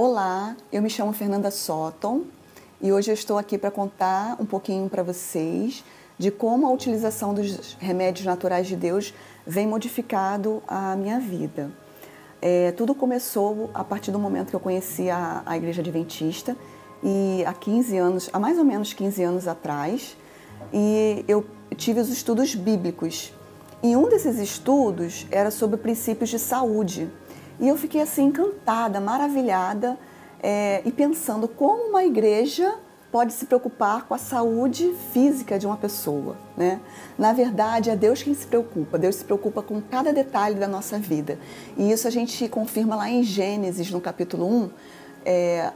Olá, eu me chamo Fernanda Sotton e hoje eu estou aqui para contar um pouquinho para vocês de como a utilização dos remédios naturais de Deus vem modificado a minha vida. Tudo começou a partir do momento que eu conheci a Igreja Adventista e há mais ou menos 15 anos atrás, e eu tive os estudos bíblicos. E um desses estudos era sobre princípios de saúde. E eu fiquei assim encantada, maravilhada e pensando como uma igreja pode se preocupar com a saúde física de uma pessoa, né? Na verdade, é Deus quem se preocupa. Deus se preocupa com cada detalhe da nossa vida. E isso a gente confirma lá em Gênesis, no capítulo 1.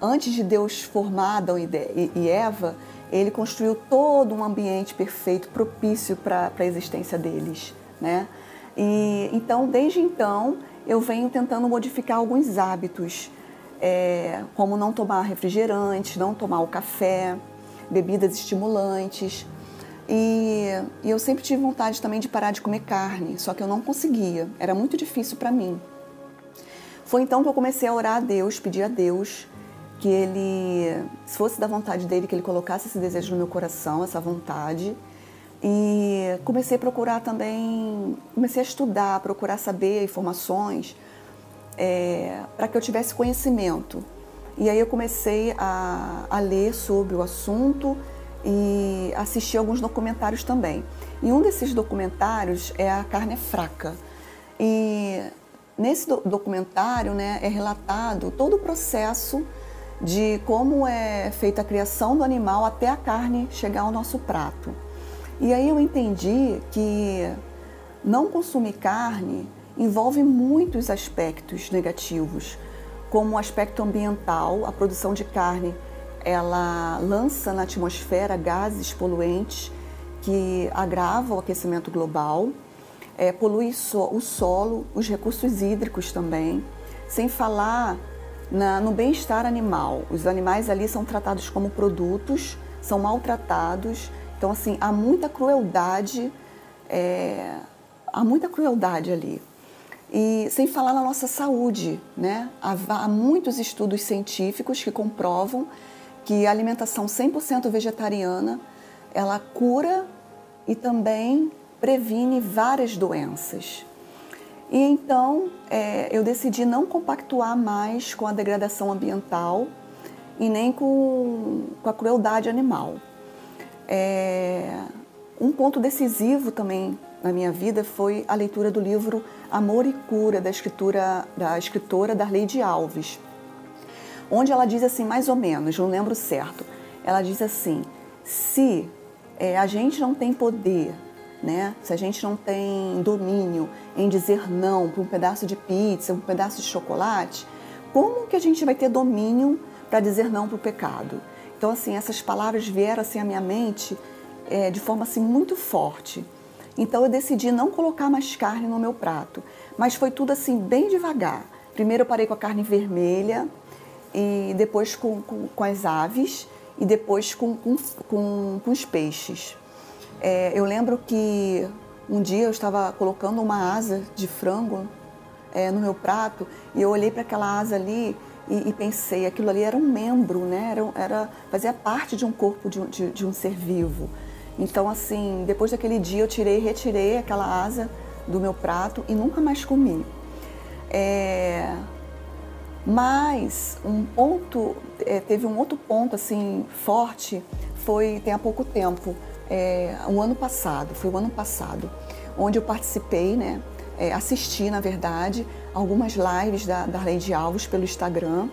Antes de Deus formar Adão e Eva, Ele construiu todo um ambiente perfeito, propício para a existência deles, né? E então, desde então, eu venho tentando modificar alguns hábitos, como não tomar refrigerante, não tomar o café, bebidas estimulantes. E eu sempre tive vontade também de parar de comer carne, só que eu não conseguia, era muito difícil para mim. Foi então que eu comecei a orar a Deus, pedir a Deus que Ele, se fosse da vontade dEle, que Ele colocasse esse desejo no meu coração, essa vontade. E comecei a procurar também, comecei a estudar, a procurar saber informações para que eu tivesse conhecimento. E aí eu comecei a ler sobre o assunto e assistir alguns documentários também. E um desses documentários é A Carne é Fraca. E nesse documentário, né, é relatado todo o processo de como é feita a criação do animal até a carne chegar ao nosso prato. E aí eu entendi que não consumir carne envolve muitos aspectos negativos, como o aspecto ambiental. A produção de carne, ela lança na atmosfera gases poluentes que agravam o aquecimento global, polui o solo, os recursos hídricos também, sem falar no bem-estar animal. Os animais ali são tratados como produtos, são maltratados. Então, assim, há muita crueldade ali. E sem falar na nossa saúde, né? Há muitos estudos científicos que comprovam que a alimentação 100% vegetariana, ela cura e também previne várias doenças. E então, eu decidi não compactuar mais com a degradação ambiental e nem com a crueldade animal. Um ponto decisivo também na minha vida foi a leitura do livro Amor e Cura, da escritora Darleide Alves, onde ela diz assim, mais ou menos, não lembro certo, ela diz assim, se a gente não tem poder, né, se a gente não tem domínio em dizer não para um pedaço de pizza, um pedaço de chocolate, como que a gente vai ter domínio para dizer não para o pecado? Então, assim, essas palavras vieram assim à minha mente de forma assim, muito forte. Então, eu decidi não colocar mais carne no meu prato, mas foi tudo assim, bem devagar. Primeiro eu parei com a carne vermelha, e depois com as aves, e depois com os peixes. Eu lembro que um dia eu estava colocando uma asa de frango no meu prato, e eu olhei para aquela asa ali, e pensei, aquilo ali era um membro, né? Fazia parte de um corpo de um ser vivo. Então, assim, depois daquele dia eu retirei aquela asa do meu prato e nunca mais comi. Mas teve um outro ponto assim forte, tem há pouco tempo, foi o ano passado, onde eu participei, né? Assisti, na verdade, algumas lives da Darleide Alves pelo Instagram.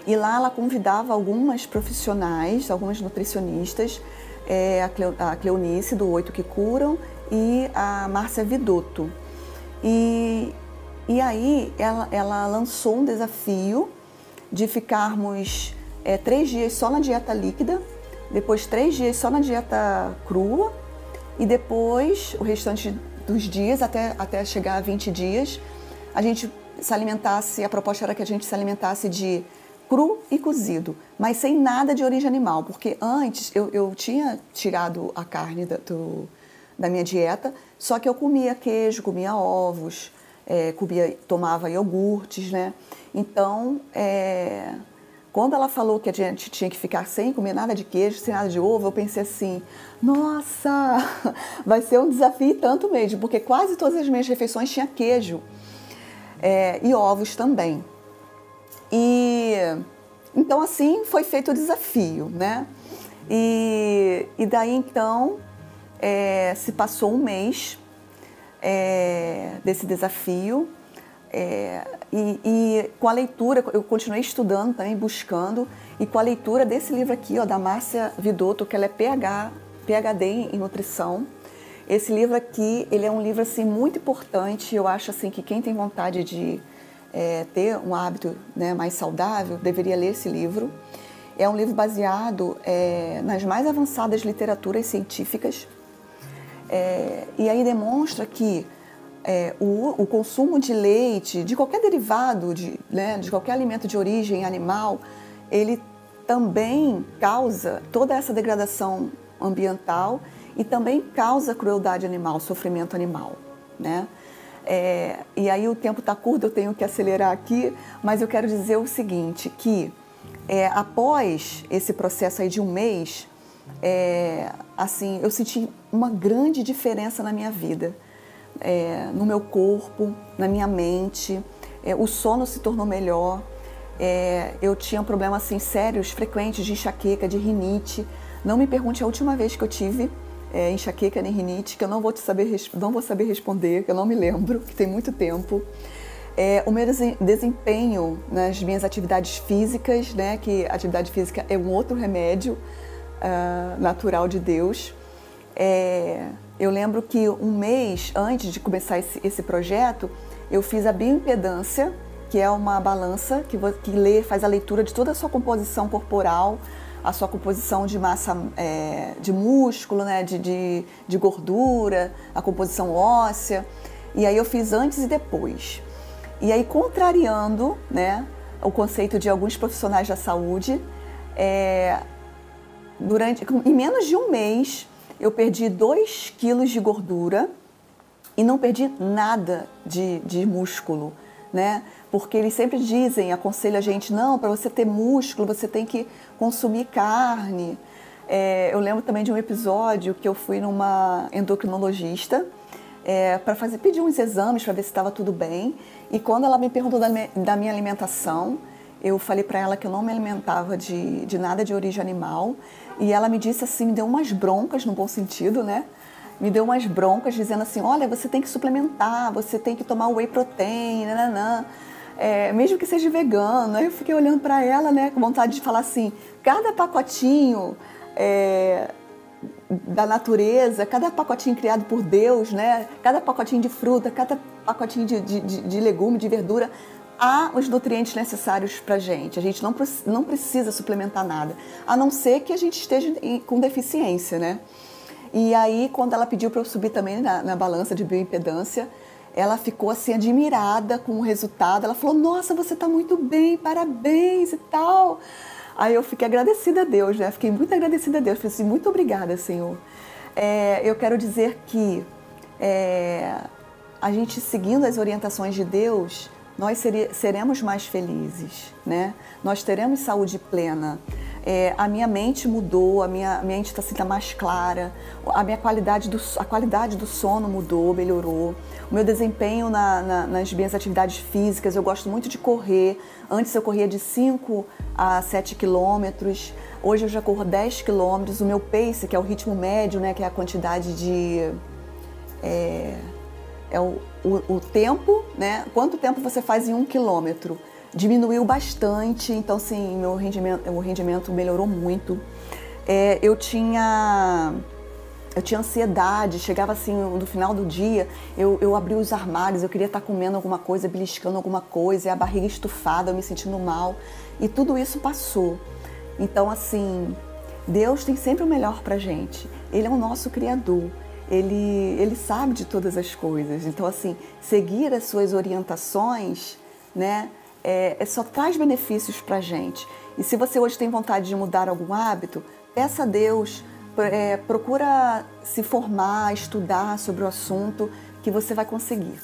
E lá ela convidava algumas profissionais, algumas nutricionistas, a Cleonice, do Oito que Curam, e a Márcia Vidotto. E aí ela lançou um desafio de ficarmos 3 dias só na dieta líquida, depois 3 dias só na dieta crua, e depois o restante dos dias, até chegar a 20 dias, a gente se alimentasse, a proposta era que a gente se alimentasse de cru e cozido, mas sem nada de origem animal, porque antes eu tinha tirado a carne da minha dieta, só que eu comia queijo, comia ovos, tomava iogurtes, né? Então, quando ela falou que a gente tinha que ficar sem comer nada de queijo, sem nada de ovo, eu pensei assim, nossa, vai ser um desafio tanto mesmo, porque quase todas as minhas refeições tinha queijo e ovos também. E então assim foi feito o desafio, né? E daí então se passou um mês desse desafio. E com a leitura, eu continuei estudando também, buscando, e com a leitura desse livro aqui, ó, da Márcia Vidotto, que ela é PhD em nutrição. Esse livro aqui, ele é um livro assim, muito importante. Eu acho assim, que quem tem vontade de ter um hábito, né, mais saudável, deveria ler esse livro. É um livro baseado nas mais avançadas literaturas científicas. E aí demonstra que o consumo de leite, de qualquer derivado, de qualquer alimento de origem animal, ele também causa toda essa degradação ambiental e também causa crueldade animal, sofrimento animal, né? E aí o tempo está curto, eu tenho que acelerar aqui, mas eu quero dizer o seguinte, que após esse processo aí de um mês, assim, eu senti uma grande diferença na minha vida. No meu corpo, na minha mente, o sono se tornou melhor, eu tinha problemas assim, sérios, frequentes de enxaqueca, de rinite. Não me pergunte a última vez que eu tive enxaqueca nem rinite, que eu não vou saber responder, que eu não me lembro, que tem muito tempo. O meu desempenho nas minhas atividades físicas, né, que a atividade física é um outro remédio natural de Deus. Eu lembro que um mês antes de começar esse projeto, eu fiz a bioimpedância, que é uma balança que faz a leitura de toda a sua composição corporal, a sua composição de massa, de músculo, né, de gordura, a composição óssea. E aí eu fiz antes e depois. E aí, contrariando, né, o conceito de alguns profissionais da saúde, em menos de um mês, eu perdi 2 quilos de gordura e não perdi nada de músculo, né? Porque eles sempre aconselham a gente, não, para você ter músculo, você tem que consumir carne. Eu lembro também de um episódio que eu fui numa endocrinologista para pedir uns exames para ver se estava tudo bem. E quando ela me perguntou da minha alimentação, eu falei para ela que eu não me alimentava de nada de origem animal. E ela me disse assim, me deu umas broncas, no bom sentido, né? Me deu umas broncas dizendo assim, olha, você tem que suplementar, você tem que tomar whey protein, nananã. Mesmo que seja vegano. Aí eu fiquei olhando para ela, né, com vontade de falar assim, cada pacotinho da natureza, cada pacotinho criado por Deus, né, cada pacotinho de fruta, cada pacotinho de legume, de verdura, há os nutrientes necessários para a gente. A gente não precisa suplementar nada, a não ser que a gente esteja com deficiência, né? E aí, quando ela pediu para eu subir também na balança de bioimpedância, ela ficou assim admirada com o resultado. Ela falou, nossa, você está muito bem, parabéns e tal. Aí eu fiquei agradecida a Deus, né? Fiquei muito agradecida a Deus. Falei assim, muito obrigada, Senhor. Eu quero dizer que a gente seguindo as orientações de Deus, nós seremos mais felizes, né? Nós teremos saúde plena. A minha mente mudou, a minha mente está mais clara, a qualidade do sono mudou, melhorou. O meu desempenho nas minhas atividades físicas, eu gosto muito de correr. Antes eu corria de 5 a 7 quilômetros, hoje eu já corro 10 quilômetros. O meu pace, que é o ritmo médio, né, que é a quantidade de... o tempo, né? Quanto tempo você faz em 1 quilômetro? Diminuiu bastante, então sim, o rendimento melhorou muito. Eu tinha ansiedade, chegava assim no final do dia, eu abria os armários, eu queria estar comendo alguma coisa, beliscando alguma coisa, e a barriga estufada, eu me sentindo mal, e tudo isso passou. Então assim, Deus tem sempre o melhor pra gente, Ele é o nosso Criador. Ele sabe de todas as coisas. Então, assim, seguir as suas orientações, né, só traz benefícios para a gente. E se você hoje tem vontade de mudar algum hábito, peça a Deus, procura se formar, estudar sobre o assunto, que você vai conseguir.